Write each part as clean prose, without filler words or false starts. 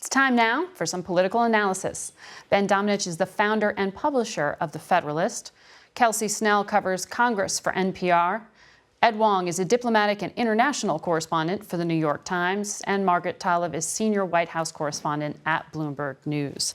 It's time now for some political analysis. Ben Domenech is the founder and publisher of The Federalist. Kelsey Snell covers Congress for NPR. Ed Wong is a diplomatic and international correspondent for The New York Times. And Margaret Talev is senior White House correspondent at Bloomberg News.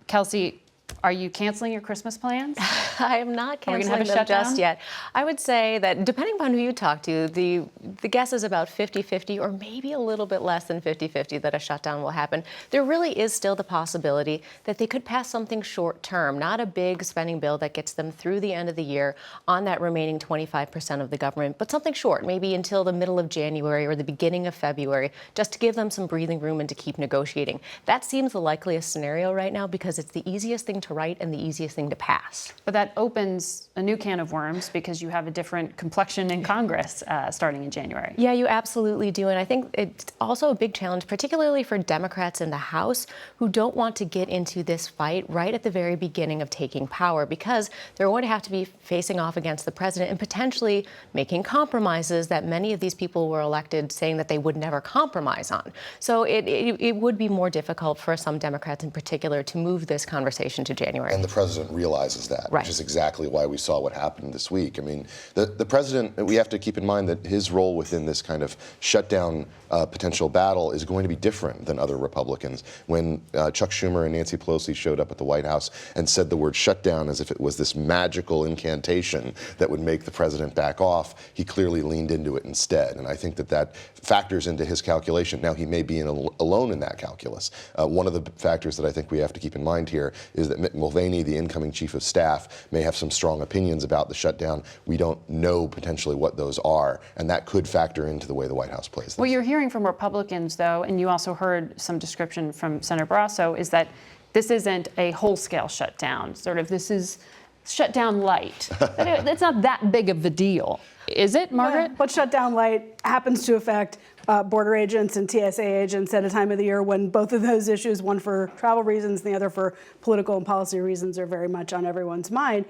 Kelsey, are you canceling your Christmas plans? I am not canceling them just yet. I would say that depending upon who you talk to, the guess is about 50-50 or maybe a little bit less than 50-50 that a shutdown will happen. There really is still the possibility that they could pass something short term, not a big spending bill that gets them through the end of the year on that remaining 25% of the government, but something short, maybe until the middle of January or the beginning of February, just to give them some breathing room and to keep negotiating. That seems the likeliest scenario right now because it's the easiest thing to write and the easiest thing to pass. But that opens a new can of worms because you have a different complexion in Congress starting in January. Yeah, you absolutely do. And I think it's also a big challenge, particularly for Democrats in the House who don't want to get into this fight right at the very beginning of taking power because they're going to have to be facing off against the president and potentially making compromises that many of these people were elected saying that they would never compromise on. So it would be more difficult for some Democrats in particular to move this conversation to January. And the president realizes that, right, which is exactly why we saw what happened this week. I mean, the president, we have to keep in mind that his role within this kind of shutdown potential battle is going to be different than other Republicans. When Chuck Schumer and Nancy Pelosi showed up at the White House and said the word shutdown as if it was this magical incantation that would make the president back off, he clearly leaned into it instead. And I think that factors into his calculation. Now, he may be alone in that calculus. One of the factors that I think we have to keep in mind here is that Mick Mulvaney, the incoming chief of staff, may have some strong opinions about the shutdown. We don't know potentially what those are, and that could factor into the way the White House plays this. What you're hearing from Republicans, though, and you also heard some description from Senator Barrasso, is that this isn't a whole-scale shutdown. this is shutdown light. It's not that big of a deal. Is it, Margaret? Yeah, but shutdown light happens to affect border agents and TSA agents at a time of the year when both of those issues, one for travel reasons and the other for political and policy reasons, are very much on everyone's mind.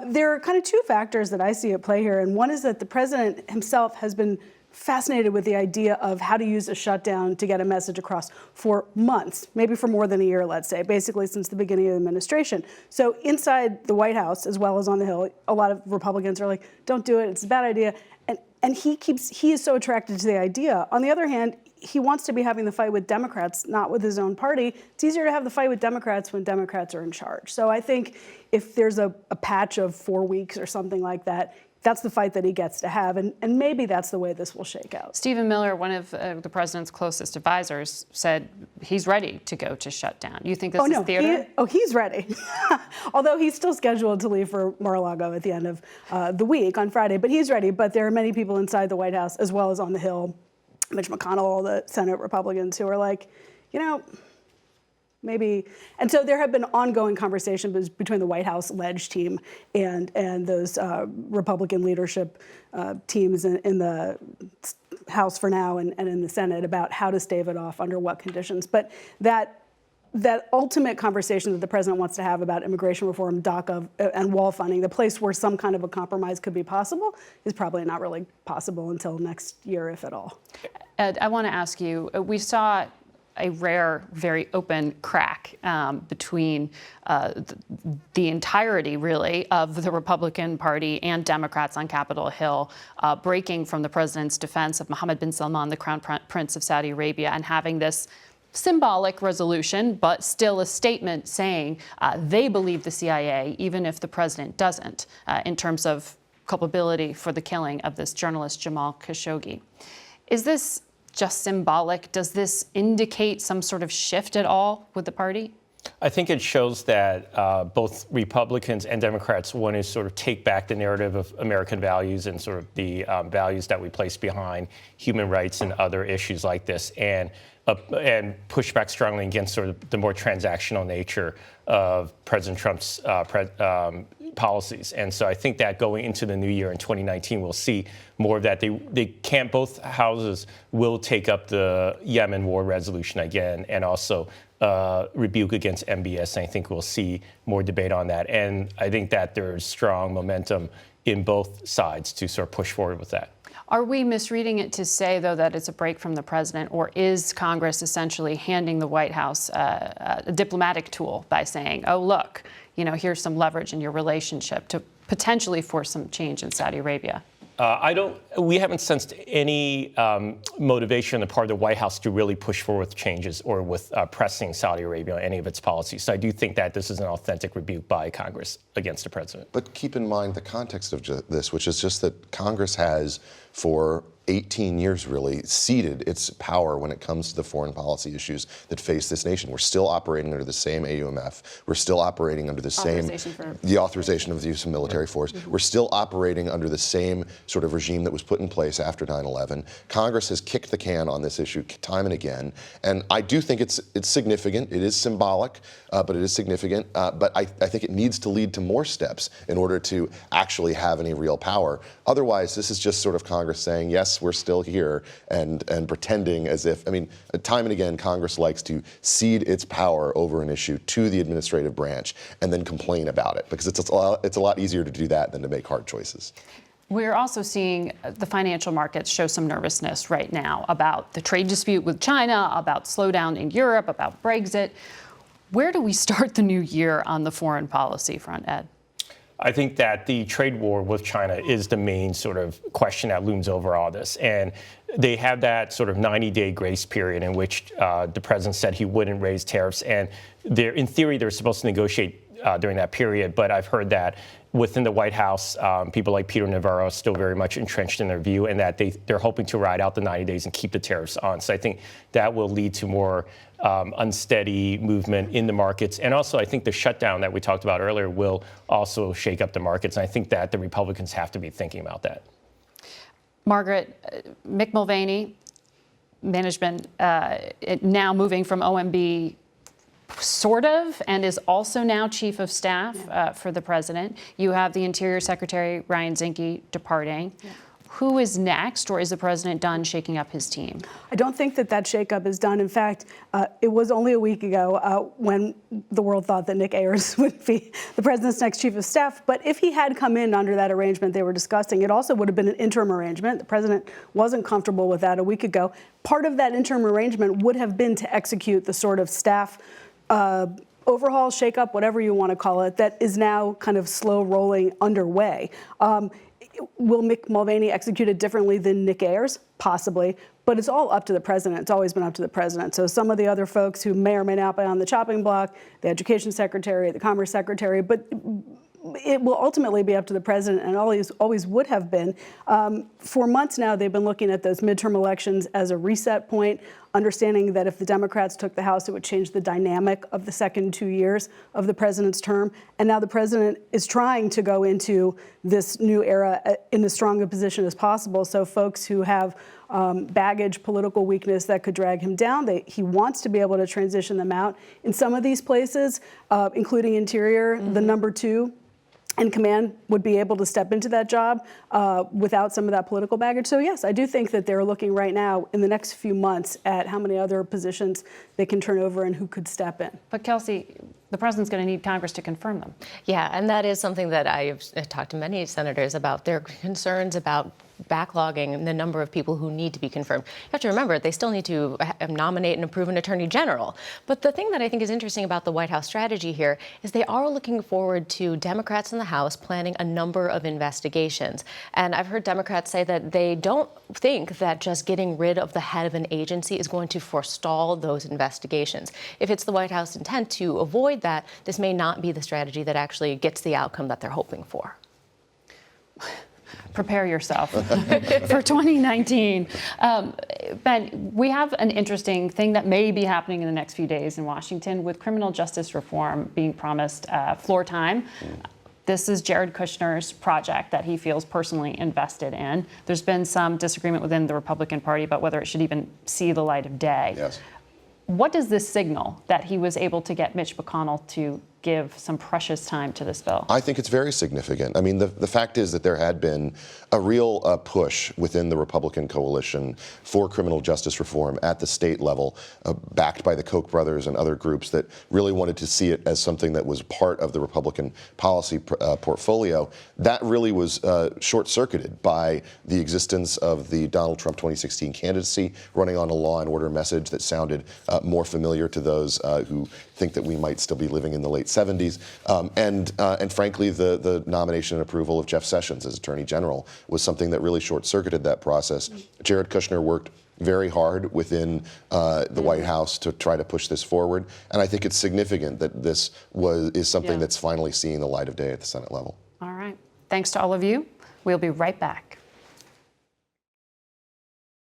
There are kind of two factors that I see at play here, and one is that the president himself has been fascinated with the idea of how to use a shutdown to get a message across for months, maybe for more than a year, let's say, basically since the beginning of the administration. So inside the White House, as well as on the Hill, a lot of Republicans are like, don't do it, it's a bad idea. And he is so attracted to the idea. On the other hand, he wants to be having the fight with Democrats, not with his own party. It's easier to have the fight with Democrats when Democrats are in charge. So I think if there's a patch of 4 weeks or something like that, that's the fight that he gets to have, and maybe that's the way this will shake out. Stephen Miller, one of the president's closest advisors, said he's ready to go to shutdown. You think this is theater? He's ready. Although he's still scheduled to leave for Mar-a-Lago at the end of the week on Friday, but he's ready. But there are many people inside the White House, as well as on the Hill, Mitch McConnell, the Senate Republicans, who are like, maybe. And so there have been ongoing conversations between the White House Ledge team and those Republican leadership teams in the House for now and in the Senate about how to stave it off under what conditions. But that ultimate conversation that the president wants to have about immigration reform, DACA, and wall funding, the place where some kind of a compromise could be possible, is probably not really possible until next year, if at all. Ed, I want to ask you, we saw a rare, very open crack between the entirety, really, of the Republican Party and Democrats on Capitol Hill, breaking from the president's defense of Mohammed bin Salman, the Crown Prince of Saudi Arabia, and having this symbolic resolution, but still a statement saying they believe the CIA, even if the president doesn't, in terms of culpability for the killing of this journalist, Jamal Khashoggi. Is this just symbolic? Does this indicate some sort of shift at all with the party? I think it shows that both Republicans and Democrats want to sort of take back the narrative of American values and sort of the values that we place behind human rights and other issues like this, and push back strongly against sort of the more transactional nature of President Trump's policies. And so I think that going into the new year in 2019, we'll see more of that. Both houses will take up the Yemen war resolution again, and also rebuke against MBS. And I think we'll see more debate on that. And I think that there's strong momentum in both sides to sort of push forward with that. Are we misreading it to say, though, that it's a break from the president, or is Congress essentially handing the White House a diplomatic tool by saying, oh, look, here's some leverage in your relationship to potentially force some change in Saudi Arabia? We haven't sensed any motivation on the part of the White House to really push forward with changes or with pressing Saudi Arabia on any of its policies. So I do think that this is an authentic rebuke by Congress against the president. But keep in mind the context of this, which is just that Congress has, for 18 years really, ceded its power when it comes to the foreign policy issues that face this nation. We're still operating under the same AUMF. We're still operating under the the authorization of the use of military force. We're still operating under the same sort of regime that was put in place after 9/11. Congress has kicked the can on this issue time and again, and I do think it's significant. It is symbolic, but it is significant. But I think it needs to lead to more steps in order to actually have any real power. Otherwise, this is just sort of Congress saying, yes, we're still here, and pretending as if, time and again, Congress likes to cede its power over an issue to the administrative branch and then complain about it, because it's a lot easier to do that than to make hard choices. We're also seeing the financial markets show some nervousness right now about the trade dispute with China, about slowdown in Europe, about Brexit. Where do we start the new year on the foreign policy front, Ed? I think that the trade war with China is the main sort of question that looms over all this. And they have that sort of 90-day grace period in which the president said he wouldn't raise tariffs. And in theory, they're supposed to negotiate during that period. But I've heard that within the White House, people like Peter Navarro are still very much entrenched in their view, and that they're hoping to ride out the 90 days and keep the tariffs on. So I think that will lead to more unsteady movement in the markets. And also, I think the shutdown that we talked about earlier will also shake up the markets. And I think that the Republicans have to be thinking about that. Margaret, Mick Mulvaney, management now moving from OMB sort of, and is also now chief of staff for the president. You have the Interior Secretary, Ryan Zinke, departing. Yeah. Who is next, or is the president done shaking up his team? I don't think that shakeup is done. In fact, it was only a week ago when the world thought that Nick Ayers would be the president's next chief of staff. But if he had come in under that arrangement they were discussing, it also would have been an interim arrangement. The president wasn't comfortable with that a week ago. Part of that interim arrangement would have been to execute the sort of staff overhaul, shakeup, whatever you want to call it, that is now kind of slow rolling underway. Will Mick Mulvaney execute it differently than Nick Ayers? Possibly, but it's all up to the president. It's always been up to the president. So some of the other folks who may or may not be on the chopping block, the education secretary, the commerce secretary, but it will ultimately be up to the president, and always would have been. For months now, they've been looking at those midterm elections as a reset point, understanding that if the Democrats took the House, it would change the dynamic of the second 2 years of the president's term. And now the president is trying to go into this new era in as strong a position as possible. So folks who have baggage, political weakness that could drag him down, he wants to be able to transition them out. In some of these places, including Interior, the number two in command would be able to step into that job without some of that political baggage. So yes, I do think that they're looking right now in the next few months at how many other positions they can turn over and who could step in. But Kelsey, the president's going to need Congress to confirm them. Yeah, and that is something that I've talked to many senators about, their concerns about backlogging and the number of people who need to be confirmed. You have to remember, they still need to nominate and approve an attorney general. But the thing that I think is interesting about the White House strategy here is they are looking forward to Democrats in the House planning a number of investigations. And I've heard Democrats say that they don't think that just getting rid of the head of an agency is going to forestall those investigations. If it's the White House intent to avoid that, this may not be the strategy that actually gets the outcome that they're hoping for. Prepare yourself for 2019. Ben, we have an interesting thing that may be happening in the next few days in Washington with criminal justice reform being promised floor time. This is Jared Kushner's project that he feels personally invested in. There's been some disagreement within the Republican Party about whether it should even see the light of day. Yes. What does this signal that he was able to get Mitch McConnell to give some precious time to this bill? I think it's very significant. I mean, the fact is that there had been a real push within the Republican coalition for criminal justice reform at the state level, backed by the Koch brothers and other groups that really wanted to see it as something that was part of the Republican policy portfolio. That really was short-circuited by the existence of the Donald Trump 2016 candidacy, running on a law and order message that sounded more familiar to those who think that we might still be living in the late 70s. And frankly, the nomination and approval of Jeff Sessions as Attorney General was something that really short-circuited that process. Jared Kushner worked very hard within the White House to try to push this forward. And I think it's significant that this is something that's finally seeing the light of day at the Senate level. All right. Thanks to all of you. We'll be right back.